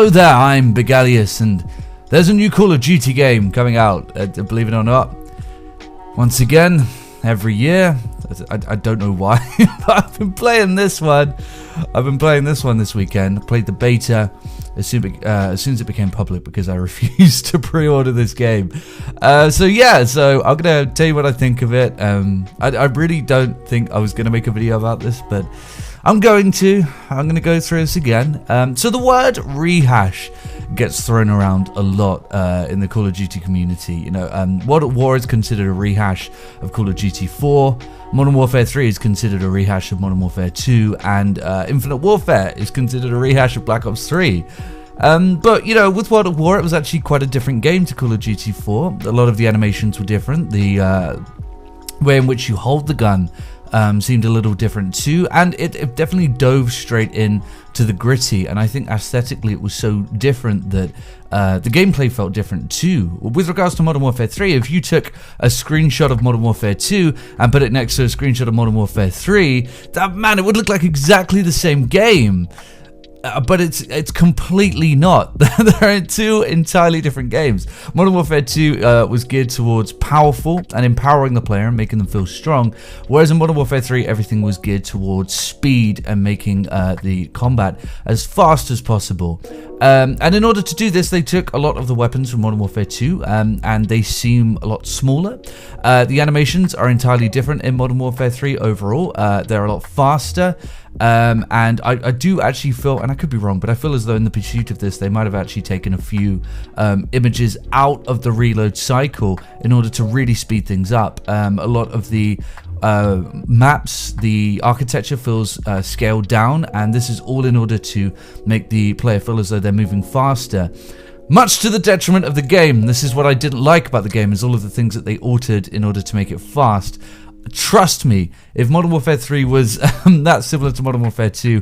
Hello there, I'm Begalius, and there's a new Call of Duty game coming out, believe it or not. Once again, every year, I don't know why, but I've been playing this one. This weekend. I played the beta as soon as it became public because I refused to pre-order this game. So I'm going to tell you what I think of it. I really don't think I was going to make a video about this, but I'm going to go through this again. So the word rehash gets thrown around a lot in the Call of Duty community. You know, World at War is considered a rehash of Call of Duty 4. Modern Warfare 3 is considered a rehash of Modern Warfare 2, and Infinite Warfare is considered a rehash of Black Ops 3. But, you know, with World at War, it was actually quite a different game to Call of Duty 4. A lot of the animations were different. The way in which you hold the gun seemed a little different too, and it definitely dove straight in to the gritty, and I think aesthetically it was so different that the gameplay felt different too. With regards to Modern Warfare 3, if you took a screenshot of Modern Warfare 2 and put it next to a screenshot of Modern Warfare 3, it would look like exactly the same game. But it's completely not. There are two entirely different games. Modern Warfare 2 was geared towards powerful and empowering the player and making them feel strong, whereas in Modern Warfare 3 everything was geared towards speed and making the combat as fast as possible. And in order to do this, they took a lot of the weapons from Modern Warfare 2 and they seem a lot smaller. The animations are entirely different in Modern Warfare 3 overall. They're a lot faster. And I do actually feel, and I could be wrong, but I feel as though in the pursuit of this, they might have actually taken a few images out of the reload cycle in order to really speed things up. A lot of the maps, the architecture feels scaled down, and this is all in order to make the player feel as though they're moving faster, much to the detriment of the game. This is what I didn't like about the game, is all of the things that they altered in order to make it fast. Trust me, if Modern Warfare 3 was that similar to Modern Warfare 2,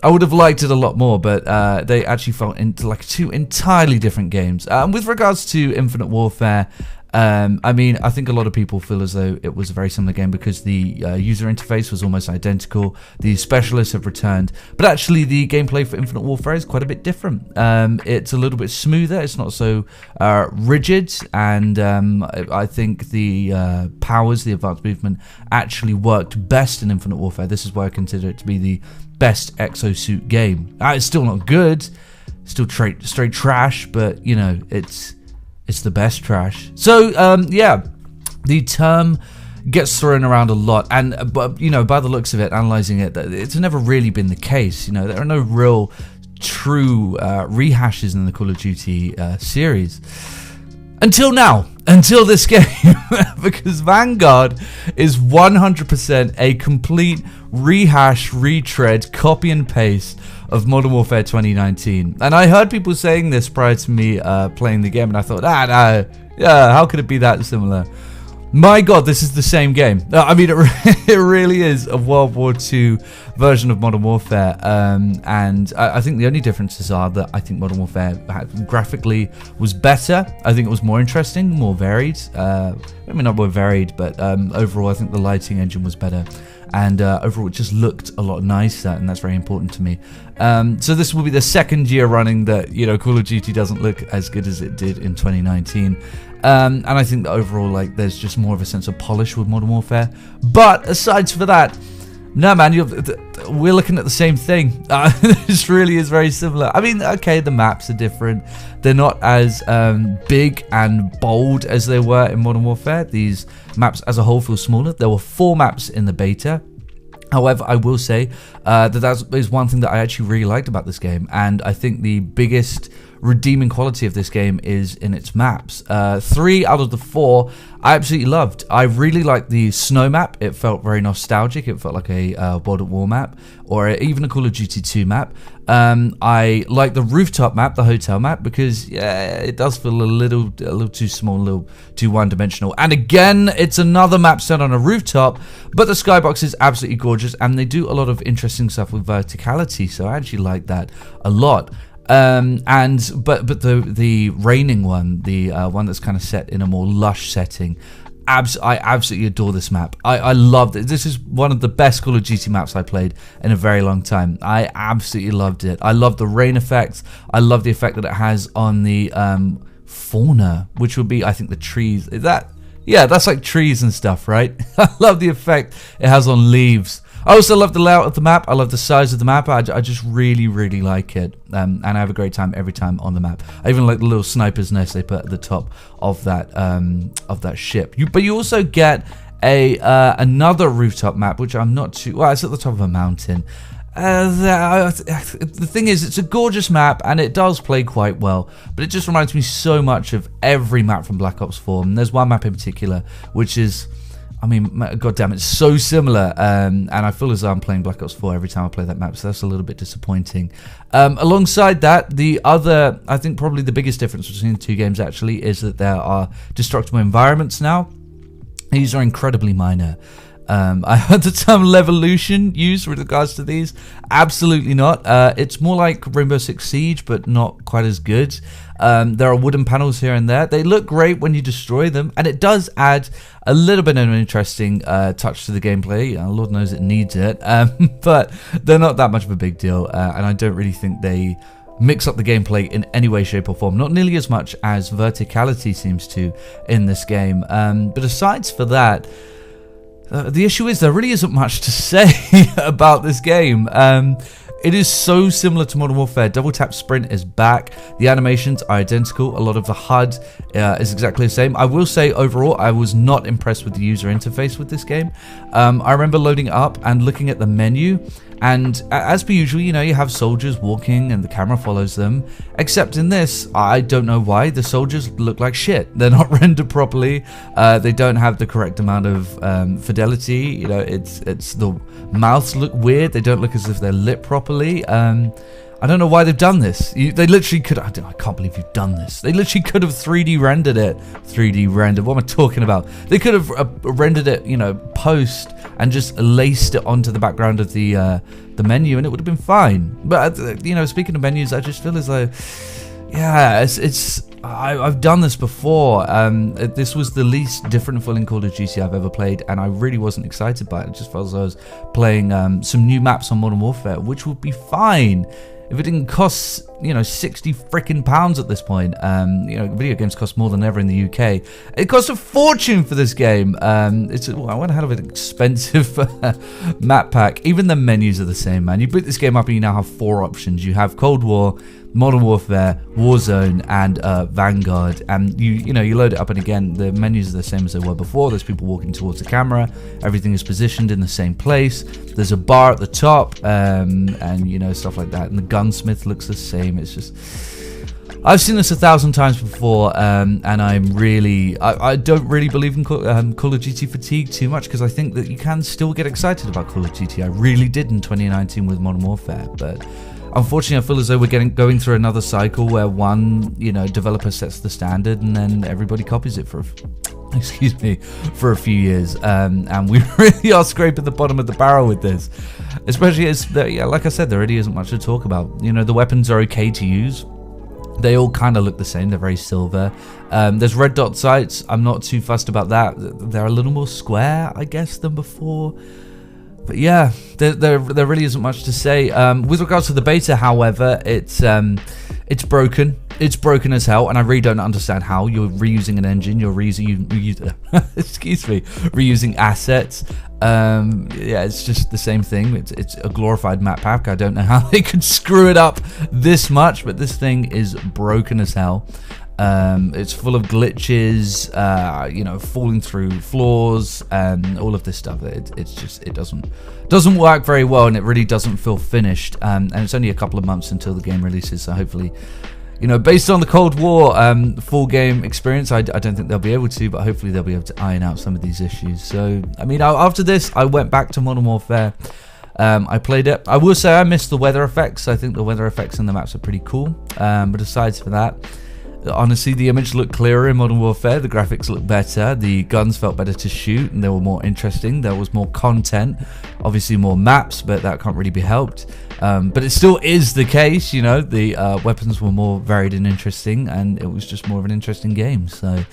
I would have liked it a lot more, but they actually felt into like two entirely different games. With regards to Infinite Warfare, I think a lot of people feel as though it was a very similar game because the user interface was almost identical. The specialists have returned, but actually the gameplay for Infinite Warfare is quite a bit different. It's a little bit smoother. It's not so rigid, and I think the powers, the advanced movement, actually worked best in Infinite Warfare. This is why I consider it to be the best exosuit game. It's still not good, still straight trash, but you know, it's the best trash. So the term gets thrown around a lot, but you know, by the looks of it, analyzing it, it's never really been the case. You know, there are no real true rehashes in the Call of Duty series until this game, because Vanguard is 100% a complete rehash, retread, copy and paste of Modern Warfare 2019. And I heard people saying this prior to me playing the game, and I thought, how could it be that similar? My God, this is the same game. I mean, it really is a World War II version of Modern Warfare. And I think the only differences are that I think Modern Warfare graphically was better. I think it was more interesting, more varied. Not more varied, but overall, I think the lighting engine was better. And overall, it just looked a lot nicer, and that's very important to me. So this will be the second year running that, you know, Call of Duty doesn't look as good as it did in 2019. And I think that overall, like, there's just more of a sense of polish with Modern Warfare. But aside from that, no, man, we're looking at the same thing. This really is very similar. I mean, okay, the maps are different. They're not as big and bold as they were in Modern Warfare. These maps as a whole feel smaller. There were 4 maps in the beta. However, I will say that is one thing that I actually really liked about this game, and I think the biggest redeeming quality of this game is in its maps. 3 out of the 4 I absolutely loved. I really liked the snow map. It felt very nostalgic. It felt like a World at War map, or even a Call of Duty 2 map. I like the rooftop map, the hotel map, because it does feel a little too small, a little too one-dimensional. And again, it's another map set on a rooftop, but the skybox is absolutely gorgeous, and they do a lot of interesting stuff with verticality, so I actually like that a lot. But the raining one, the one that's kind of set in a more lush setting, I absolutely adore this map. I loved it. This is one of the best Call of Duty maps I played in a very long time. I absolutely loved it. I love the rain effects. I love the effect that it has on the fauna, which would be, I think, the trees. Is that? Yeah, that's like trees and stuff, right? I love the effect it has on leaves. I also love the layout of the map. I love the size of the map. I just really, really like it. And I have a great time every time on the map. I even like the little sniper's nest they put at the top of that ship. But you also get another rooftop map, which I'm not too... Well, it's at the top of a mountain. The thing is, it's a gorgeous map, and it does play quite well. But it just reminds me so much of every map from Black Ops 4. And there's one map in particular, which is... I mean, god damn, it's so similar, and I feel as though I'm playing Black Ops 4 every time I play that map, so that's a little bit disappointing. Alongside that, the other, I think probably the biggest difference between the two games actually is that there are destructible environments now. These are incredibly minor. I heard the term Levolution used with regards to these. Absolutely not. It's more like Rainbow Six Siege, but not quite as good. There are wooden panels here and there. They look great when you destroy them, and it does add a little bit of an interesting touch to the gameplay. Lord knows it needs it, but they're not that much of a big deal, and I don't really think they mix up the gameplay in any way, shape or form. Not nearly as much as verticality seems to in this game. But aside for that, the issue is there really isn't much to say about this game. It is so similar to Modern Warfare. Double tap sprint is back. The animations are identical. A lot of the HUD is exactly the same. I will say overall, I was not impressed with the user interface with this game. I remember loading it up and looking at the menu, and as per usual, you know, you have soldiers walking and the camera follows them. Except in this, I don't know why, the soldiers look like shit. They're not rendered properly. They don't have the correct amount of fidelity. You know, it's the mouths look weird. They don't look as if they're lit properly. I don't know why they've done this. They literally could... I can't believe you've done this. They literally could have 3D rendered it. 3D rendered. What am I talking about? They could have rendered it, you know, post and just laced it onto the background of the menu, and it would have been fine. But, you know, speaking of menus, I just feel as though... Yeah, I've done this before. This was the least different full Call of Duty I've ever played, and I really wasn't excited by it. It just felt as though I was playing some new maps on Modern Warfare, which would be fine if it didn't cost, you know, 60 freaking pounds at this point. You know, video games cost more than ever in the UK. It costs a fortune for this game. It's one hell of an expensive map pack. Even the menus are the same, man. You boot this game up and you now have 4 options. You have Cold War, Modern Warfare, Warzone, and Vanguard, and you load it up, and again the menus are the same as they were before. There's people walking towards the camera. Everything is positioned in the same place. There's a bar at the top, and you know, stuff like that. And the gunsmith looks the same. It's just, I've seen this 1,000 times before, and I'm really, I don't really believe in Call of Duty fatigue too much, because I think that you can still get excited about Call of Duty. I really did in 2019 with Modern Warfare, but unfortunately, I feel as though we're going through another cycle where one, you know, developer sets the standard and then everybody copies it for a few years, and we really are scraping the bottom of the barrel with this. Especially as, like I said, there really isn't much to talk about. You know, the weapons are okay to use. They all kind of look the same. They're very silver. There's red dot sights. I'm not too fussed about that. They're a little more square, I guess, than before. But yeah, there really isn't much to say. With regards to the beta, however, it's broken. It's broken as hell, and I really don't understand how. You're reusing an engine. You're reusing assets. Yeah, it's just the same thing. It's a glorified map pack. I don't know how they could screw it up this much, but this thing is broken as hell. It's full of glitches, you know, falling through floors, and all of this stuff. It doesn't work very well, and it really doesn't feel finished. And it's only a couple of months until the game releases, so hopefully, you know, based on the Cold War full game experience, I don't think they'll be able to, but hopefully they'll be able to iron out some of these issues. So, I mean, after this, I went back to Modern Warfare. I played it. I will say I missed the weather effects. I think the weather effects in the maps are pretty cool. But aside from that, honestly, the image looked clearer in Modern Warfare. The graphics looked better. The guns felt better to shoot, and they were more interesting. There was more content, obviously more maps, but that can't really be helped. But it still is the case, you know. The weapons were more varied and interesting, and it was just more of an interesting game. So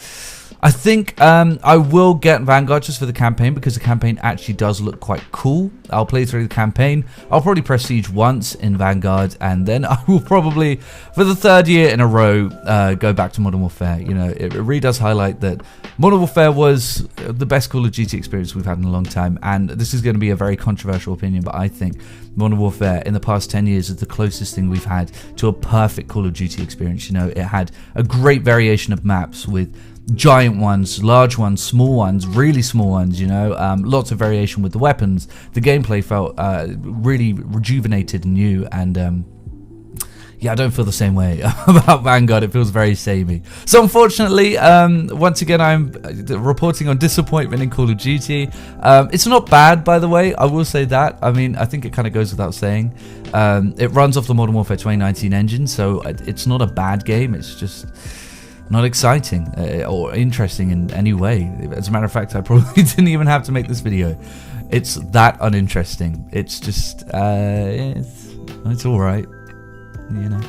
I think I will get Vanguard just for the campaign, because the campaign actually does look quite cool. I'll play through the campaign. I'll probably prestige once in Vanguard, and then I will probably, for the 3rd year in a row, go back to Modern Warfare. You know, it really does highlight that Modern Warfare was the best Call of Duty experience we've had in a long time, and this is going to be a very controversial opinion, but I think Modern Warfare in the past 10 years is the closest thing we've had to a perfect Call of Duty experience. You know, it had a great variation of maps with giant ones, large ones, small ones, really small ones, you know, lots of variation with the weapons. The gameplay felt really rejuvenated and new, and yeah, I don't feel the same way about Vanguard. It feels very samey. So unfortunately, once again, I'm reporting on disappointment in Call of Duty. It's not bad, by the way, I will say that. I mean, I think it kind of goes without saying. It runs off the Modern Warfare 2019 engine, so it's not a bad game. It's just not exciting or interesting in any way. As a matter of fact, I probably didn't even have to make this video. It's that uninteresting. It's just, it's all right, you know.